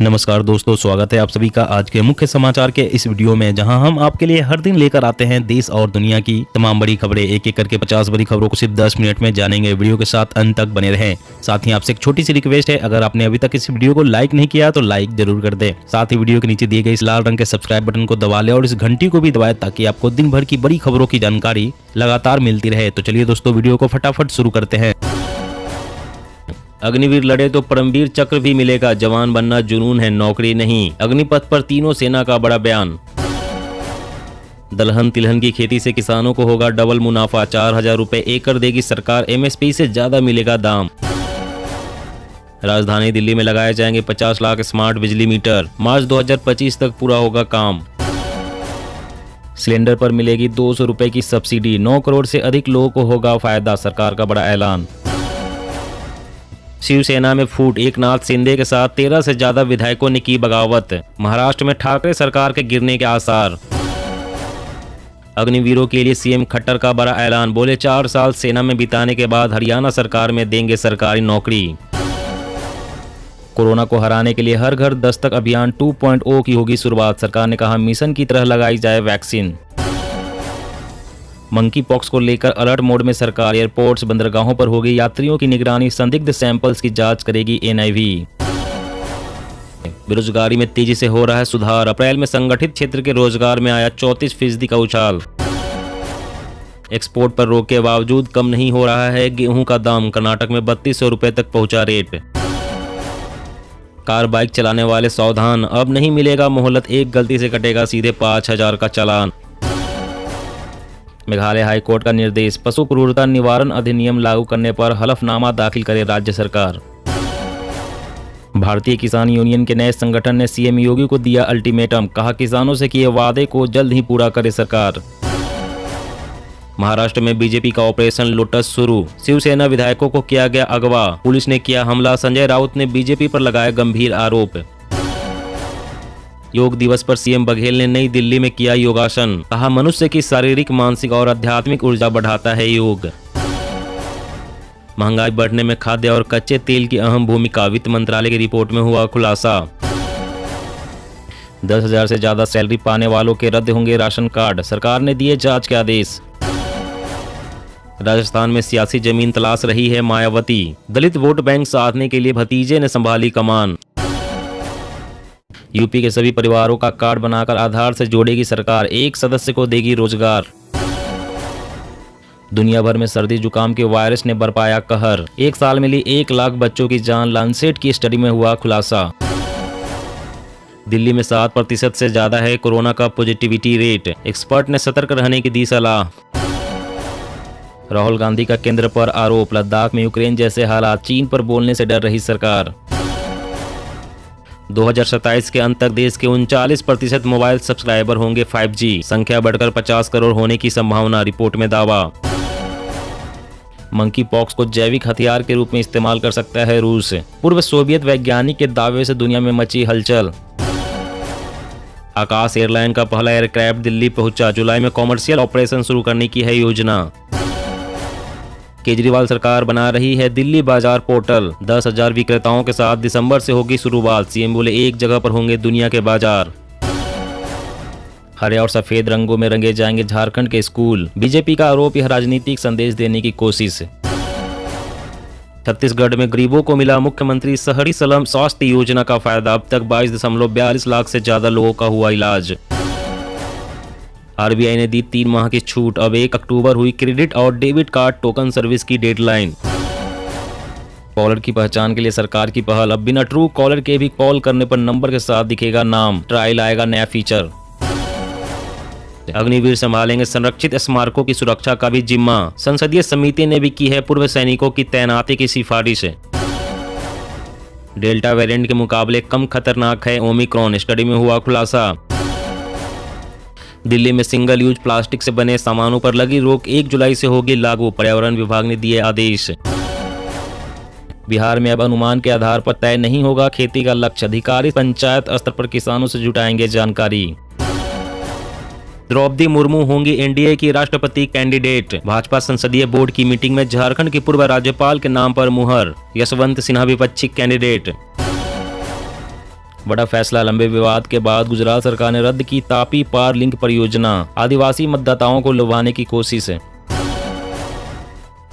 नमस्कार दोस्तों, स्वागत है आप सभी का आज के मुख्य समाचार के इस वीडियो में, जहां हम आपके लिए हर दिन लेकर आते हैं देश और दुनिया की तमाम बड़ी खबरें। एक एक करके 50 बड़ी खबरों को सिर्फ 10 मिनट में जानेंगे। वीडियो के साथ अंत तक बने रहें। साथ ही आपसे एक छोटी सी रिक्वेस्ट है, अगर आपने अभी तक इस वीडियो को लाइक नहीं किया तो लाइक जरूर कर दे। साथ ही वीडियो के नीचे दिए गए इस लाल रंग के सब्सक्राइब बटन को दबा ले और इस घंटी को भी दबाए, ताकि आपको दिन भर की बड़ी खबरों की जानकारी लगातार मिलती रहे। तो चलिए दोस्तों, वीडियो को फटाफट शुरू करते हैं। अग्निवीर लड़े तो परमवीर चक्र भी मिलेगा, जवान बनना जुनून है, नौकरी नहीं। अग्निपथ पर तीनों सेना का बड़ा बयान। दलहन तिलहन की खेती से किसानों को होगा डबल मुनाफा, 4000 रुपए एकड़ देगी सरकार, एमएसपी से ज्यादा मिलेगा दाम। राजधानी दिल्ली में लगाए जाएंगे 50 लाख स्मार्ट बिजली मीटर, मार्च 2025 तक पूरा होगा काम। सिलेंडर पर मिलेगी 200 रुपए की सब्सिडी, 9 करोड़ से अधिक लोगों को होगा फायदा, सरकार का बड़ा ऐलान। शिवसेना में फूट, एकनाथ शिंदे के साथ 13 से ज्यादा विधायकों ने की बगावत। महाराष्ट्र में ठाकरे सरकार के गिरने के आसार। अग्निवीरों के लिए सीएम खट्टर का बड़ा ऐलान, बोले 4 साल सेना में बिताने के बाद हरियाणा सरकार में देंगे सरकारी नौकरी। कोरोना को हराने के लिए हर घर दस्तक अभियान 2.0 की होगी शुरुआत, सरकार ने कहा मिशन की तरह लगाई जाए वैक्सीन। मंकी पॉक्स को लेकर अलर्ट मोड में सरकार, एयरपोर्ट्स बंदरगाहों पर होगी यात्रियों की निगरानी, संदिग्ध सैंपल्स की जांच करेगी एनआईवी। बेरोजगारी में तेजी से हो रहा है सुधार, अप्रैल में संगठित क्षेत्र के रोजगार में आया 34% का उछाल। एक्सपोर्ट पर रोक के बावजूद कम नहीं हो रहा है गेहूं का दाम, कर्नाटक में 3200 रुपए तक पहुंचा रेट। कार बाइक चलाने वाले सावधान, अब नहीं मिलेगा मोहलत, एक गलती से कटेगा सीधे 5000 का चालान। मेघालय हाईकोर्ट का निर्देश, पशु क्रूरता निवारण अधिनियम लागू करने पर हलफनामा दाखिल करे राज्य सरकार। भारतीय किसान यूनियन के नए संगठन ने सीएम योगी को दिया अल्टीमेटम, कहा किसानों से किए वादे को जल्द ही पूरा करे सरकार। महाराष्ट्र में बीजेपी का ऑपरेशन लोटस शुरू, शिवसेना विधायकों को किया गया अगवा, पुलिस ने किया हमला, संजय राउत ने बीजेपी पर लगाया गंभीर आरोप। योग दिवस पर सीएम बघेल ने नई दिल्ली में किया योगासन, कहा मनुष्य की शारीरिक, मानसिक और आध्यात्मिक ऊर्जा बढ़ाता है योग। महंगाई बढ़ने में खाद्य और कच्चे तेल की अहम भूमिका, वित्त मंत्रालय की रिपोर्ट में हुआ खुलासा। 10,000 से ज्यादा सैलरी पाने वालों के रद्द होंगे राशन कार्ड, सरकार ने दिए जांच के आदेश। राजस्थान में सियासी जमीन तलाश रही है मायावती, दलित वोट बैंक साधने के लिए भतीजे ने संभाली कमान। यूपी के सभी परिवारों का कार्ड बनाकर आधार से जोड़ेगी सरकार, एक सदस्य को देगी रोजगार। दुनिया भर में सर्दी जुकाम के वायरस ने बरपाया कहर, एक साल में ली 1 लाख बच्चों की जान, लांसेट की स्टडी में हुआ खुलासा। दिल्ली में 7% से ज्यादा है कोरोना का पॉजिटिविटी रेट, एक्सपर्ट ने सतर्क रहने की दी सलाह। राहुल गांधी का केंद्र पर आरोप, लद्दाख में यूक्रेन जैसे हालात, चीन पर बोलने से डर रही सरकार। 2027 के अंत तक देश के 39% मोबाइल सब्सक्राइबर होंगे 5G, संख्या बढ़कर 50 करोड़ होने की संभावना, रिपोर्ट में दावा। मंकी पॉक्स को जैविक हथियार के रूप में इस्तेमाल कर सकता है रूस, पूर्व सोवियत वैज्ञानिक के दावे से दुनिया में मची हलचल। आकाश एयरलाइन का पहला एयरक्राफ्ट दिल्ली पहुंचा, जुलाई में कॉमर्शियल ऑपरेशन शुरू करने की है योजना। केजरीवाल सरकार बना रही है दिल्ली बाजार पोर्टल, 10,000 विक्रेताओं के साथ दिसंबर से होगी शुरुआत, सीएम बोले एक जगह पर होंगे दुनिया के बाजार। हरे और सफेद रंगों में रंगे जाएंगे झारखंड के स्कूल, बीजेपी का आरोप, यह राजनीतिक संदेश देने की कोशिश। छत्तीसगढ़ में गरीबों को मिला मुख्यमंत्री शहरी सलम स्वास्थ्य योजना का फायदा, अब तक 22.42 लाख से ज्यादा लोगों का हुआ इलाज। आरबीआई ने दी 3 माह की छूट, अब 1 अक्टूबर हुई क्रेडिट और डेबिट कार्ड टोकन सर्विस की डेडलाइन। कॉलर की पहचान के लिए सरकार की पहल, अब बिना ट्रू कॉलर के भी कॉल करने पर नंबर के साथ दिखेगा नाम, ट्रायल आएगा नया फीचर। अग्निवीर संभालेंगे संरक्षित स्मारकों की सुरक्षा का भी जिम्मा, संसदीय समिति ने भी की है पूर्व सैनिकों की तैनाती की सिफारिश। डेल्टा वेरिएंट के मुकाबले कम खतरनाक है ओमिक्रॉन, स्टडी में हुआ खुलासा। दिल्ली में सिंगल यूज प्लास्टिक से बने सामानों पर लगी रोक 1 जुलाई से होगी लागू, पर्यावरण विभाग ने दिए आदेश। बिहार में अब अनुमान के आधार पर तय नहीं होगा खेती का लक्ष्य, अधिकारी पंचायत स्तर पर किसानों से जुटाएंगे जानकारी। द्रौपदी मुर्मू होंगी एनडीए की राष्ट्रपति कैंडिडेट, भाजपा संसदीय बोर्ड की मीटिंग में झारखंड के पूर्व राज्यपाल के नाम पर मुहर, यशवंत सिन्हा विपक्षी कैंडिडेट। बड़ा फैसला, लंबे विवाद के बाद गुजरात सरकार ने रद्द की तापी पार लिंक परियोजना, आदिवासी मतदाताओं को लुभाने की कोशिश है।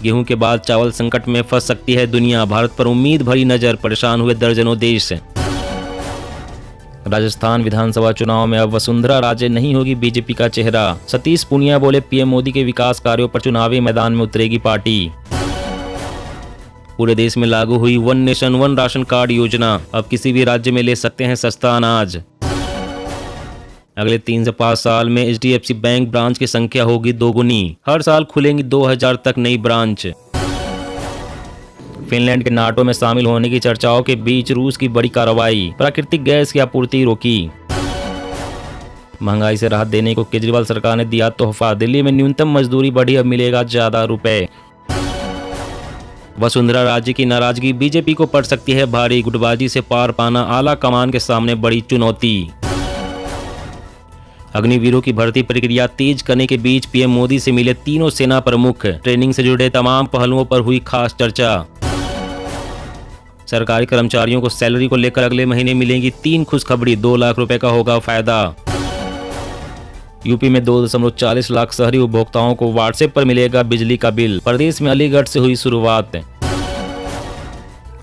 गेहूं के बाद चावल संकट में फंस सकती है दुनिया, भारत पर उम्मीद भरी नजर, परेशान हुए दर्जनों देश। राजस्थान विधानसभा चुनाव में अब वसुंधरा राजे नहीं होगी बीजेपी का चेहरा, सतीश पूनिया बोले पीएम मोदी के विकास कार्यों पर चुनावी मैदान में उतरेगी पार्टी। पूरे देश में लागू हुई one nation one ration card योजना, अब किसी भी राज्य में ले सकते हैं सस्ता अनाज। अगले 3 से 5 साल में HDFC बैंक ब्रांच की संख्या होगी दोगुनी, हर साल खुलेंगी 2000 तक नई ब्रांच। फिनलैंड के नाटो में शामिल होने की चर्चाओं के बीच रूस की बड़ी कार्रवाई, प्राकृतिक गैस की आपूर्ति रोकी। महंगाई से राहत देने को केजरीवाल सरकार ने दिया तोहफा, दिल्ली में न्यूनतम मजदूरी बढ़ी, अब मिलेगा ज्यादा रुपए। वसुंधरा राजे की नाराजगी बीजेपी को पड़ सकती है भारी, गुटबाजी से पार पाना आला कमान के सामने बड़ी चुनौती। अग्निवीरों की भर्ती प्रक्रिया तेज करने के बीच पीएम मोदी से मिले तीनों सेना प्रमुख, ट्रेनिंग से जुड़े तमाम पहलुओं पर हुई खास चर्चा। सरकारी कर्मचारियों को सैलरी को लेकर अगले महीने मिलेंगी 3 खुशखबरी, 2 लाख रुपए का होगा फायदा। यूपी में 2.40 लाख शहरी उपभोक्ताओं को व्हाट्सएप पर मिलेगा बिजली का बिल, प्रदेश में अलीगढ़ से हुई शुरुआत।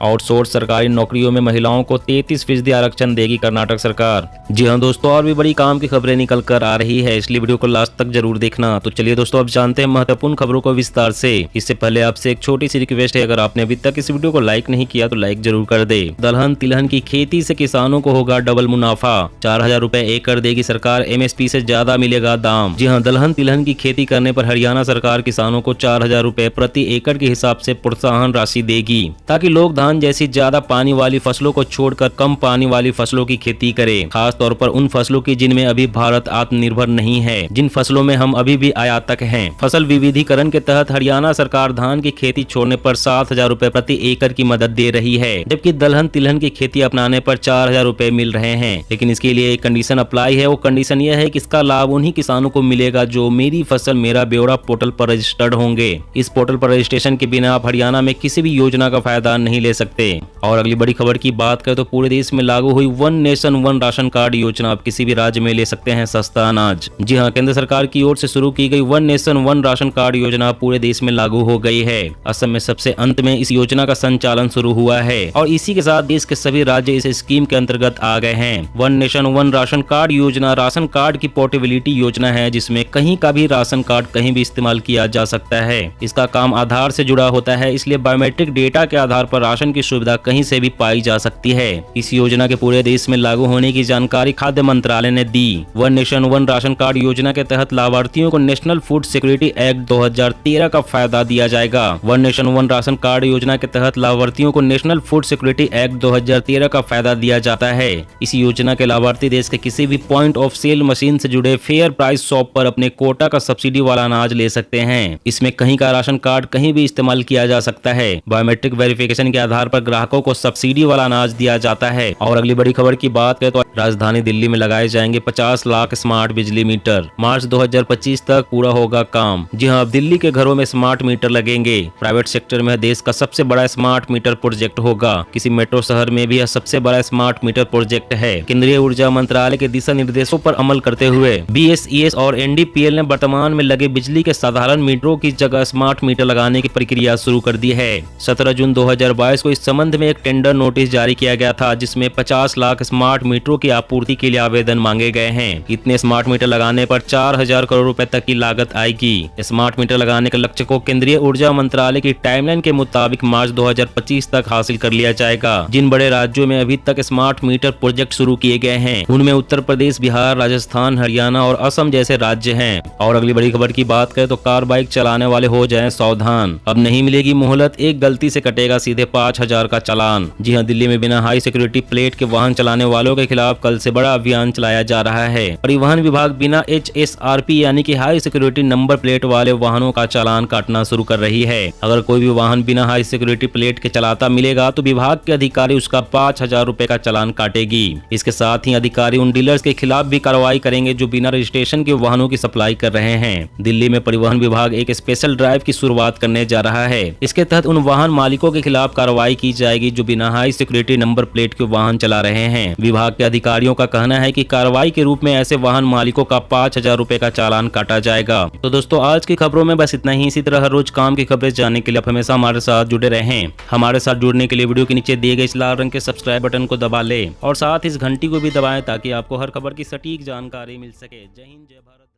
आउटसोर्स सरकारी नौकरियों में महिलाओं को 33% आरक्षण देगी कर्नाटक सरकार। जी हाँ दोस्तों, और भी बड़ी काम की खबरें निकल कर आ रही है, इसलिए वीडियो को लास्ट तक जरूर देखना। तो चलिए दोस्तों, अब जानते हैं महत्वपूर्ण खबरों को विस्तार से। इससे पहले आपसे एक छोटी सी रिक्वेस्ट है, अगर आपने अभी तक इस वीडियो को लाइक नहीं किया तो लाइक जरूर कर दे। दलहन तिलहन की खेती से किसानों को होगा डबल मुनाफा, 4000 रुपए एकड़ देगी सरकार, MSP से ज्यादा मिलेगा दाम। जी हाँ, दलहन तिलहन की खेती करने पर हरियाणा सरकार किसानों को 4000 रुपए प्रति एकड़ के हिसाब से प्रोत्साहन राशि देगी, ताकि लोग धान जैसी ज्यादा पानी वाली फसलों को छोड़कर कम पानी वाली फसलों की खेती करें, खास तौर पर उन फसलों की जिनमें अभी भारत आत्मनिर्भर नहीं है, जिन फसलों में हम अभी भी आयातक हैं। फसल विविधीकरण के तहत हरियाणा सरकार धान की खेती छोड़ने पर 7000 रुपए प्रति एकड़ की मदद दे रही है, जबकि दलहन तिलहन की खेती अपनाने पर 4000 रुपए मिल रहे हैं। लेकिन इसके लिए एक कंडीशन अप्लाई है, वो कंडीशन यह है कि इसका लाभ उन्हीं किसानों को मिलेगा जो मेरी फसल मेरा ब्यौरा पोर्टल पर रजिस्टर्ड होंगे। इस पोर्टल पर रजिस्ट्रेशन के बिना आप हरियाणा में किसी भी योजना का फायदा नहीं ले सकते। और अगली बड़ी खबर की बात करें तो पूरे देश में लागू हुई one nation one ration card योजना, अब किसी भी राज्य में ले सकते हैं सस्ता अनाज। जी हां, केंद्र सरकार की ओर से शुरू की गई one nation one ration card योजना पूरे देश में लागू हो गई है। असम में सबसे अंत में इस योजना का संचालन शुरू हुआ है और इसी के साथ देश के सभी राज्य इस स्कीम के अंतर्गत आ गए हैं। One nation one ration card योजना राशन कार्ड की पोर्टेबिलिटी योजना है, जिसमें कहीं का भी राशन कार्ड कहीं भी इस्तेमाल किया जा सकता है। इसका काम आधार से जुड़ा होता है, इसलिए बायोमेट्रिक डेटा के आधार पर राशन की सुविधा कहीं से भी पाई जा सकती है। इस योजना के पूरे देश में लागू होने की जानकारी खाद्य मंत्रालय ने दी। One nation one ration card योजना के तहत लाभार्थियों को नेशनल फूड सिक्योरिटी एक्ट 2013 का फायदा दिया जाएगा। One nation one ration card योजना के तहत लाभार्थियों को नेशनल फूड सिक्योरिटी एक्ट 2013 का फायदा दिया जाता है। इस योजना के लाभार्थी देश के किसी भी पॉइंट ऑफ सेल मशीन से जुड़े फेयर प्राइस शॉप पर अपने कोटा का सब्सिडी वाला अनाज ले सकते हैं। इसमें कहीं का राशन कार्ड कहीं भी इस्तेमाल किया जा सकता है। बायोमेट्रिक वेरिफिकेशन के आधार पर ग्राहकों को सब्सिडी वाला अनाज दिया जाता है। और अगली बड़ी खबर की बात करें तो राजधानी दिल्ली में लगाए जाएंगे 50 लाख स्मार्ट बिजली मीटर, मार्च 2025 तक पूरा होगा काम। जी हां, अब दिल्ली के घरों में स्मार्ट मीटर लगेंगे। प्राइवेट सेक्टर में देश का सबसे बड़ा स्मार्ट मीटर प्रोजेक्ट होगा। किसी मेट्रो शहर में भी यह सबसे बड़ा स्मार्ट मीटर प्रोजेक्ट है। केंद्रीय ऊर्जा मंत्रालय के दिशा निर्देशों पर अमल करते हुए BSES और NDPL ने वर्तमान में लगे बिजली के साधारण मीटरों की जगह स्मार्ट मीटर लगाने की प्रक्रिया शुरू कर दी है। 17 जून 2022 को इस संबंध में एक टेंडर नोटिस जारी किया गया था, जिसमें 50 लाख स्मार्ट मीटरों की आपूर्ति के लिए आवेदन मांगे गए हैं। इतने स्मार्ट मीटर लगाने पर 4000 करोड़ रुपए तक की लागत आएगी। स्मार्ट मीटर लगाने के लक्ष्य को केंद्रीय ऊर्जा मंत्रालय की टाइमलाइन के मुताबिक मार्च 2025 तक हासिल कर लिया जाएगा। जिन बड़े राज्यों में अभी तक स्मार्ट मीटर प्रोजेक्ट शुरू किए गए हैं, उनमें उत्तर प्रदेश, बिहार, राजस्थान, हरियाणा और असम जैसे राज्य हैं। और अगली बड़ी खबर की बात करें तो कार बाइक चलाने वाले हो जाएं सावधान, अब नहीं मिलेगी मोहलत, एक गलती से कटेगा सीधे 5000 का चालान। जी हां, दिल्ली में बिना हाई सिक्योरिटी प्लेट के वाहन चलाने वालों के खिलाफ कल से बड़ा अभियान चलाया जा रहा है। परिवहन विभाग बिना HSRP यानी कि हाई सिक्योरिटी नंबर प्लेट वाले वाहनों का चालान काटना शुरू कर रही है। अगर कोई भी वाहन बिना हाई सिक्योरिटी प्लेट के चलाता मिलेगा तो विभाग के अधिकारी उसका 5000 रुपए का चालान काटेगी। इसके साथ ही अधिकारी उन डीलर्स के खिलाफ भी कार्रवाई करेंगे जो बिना रजिस्ट्रेशन के वाहनों की सप्लाई कर रहे हैं। दिल्ली में परिवहन विभाग एक स्पेशल ड्राइव की शुरुआत करने जा रहा है। इसके तहत उन वाहन मालिकों के खिलाफ कार्रवाई कार्रवाई की जाएगी जो बिना हाई सिक्योरिटी नंबर प्लेट के वाहन चला रहे हैं। विभाग के अधिकारियों का कहना है कि कार्रवाई के रूप में ऐसे वाहन मालिकों का 5,000 रुपए का चालान काटा जाएगा। तो दोस्तों आज की खबरों में बस इतना ही। इसी तरह हर रोज काम की खबरें जानने के लिए आप हमेशा हमारे साथ जुड़े रहें। हमारे साथ जुड़ने के लिए वीडियो के नीचे दिए गए इस लाल रंग के सब्सक्राइब बटन को दबा ले और साथ इस घंटी को भी दबाएं ताकि आपको हर खबर की सटीक जानकारी मिल सके। जय हिंद, जय भारत।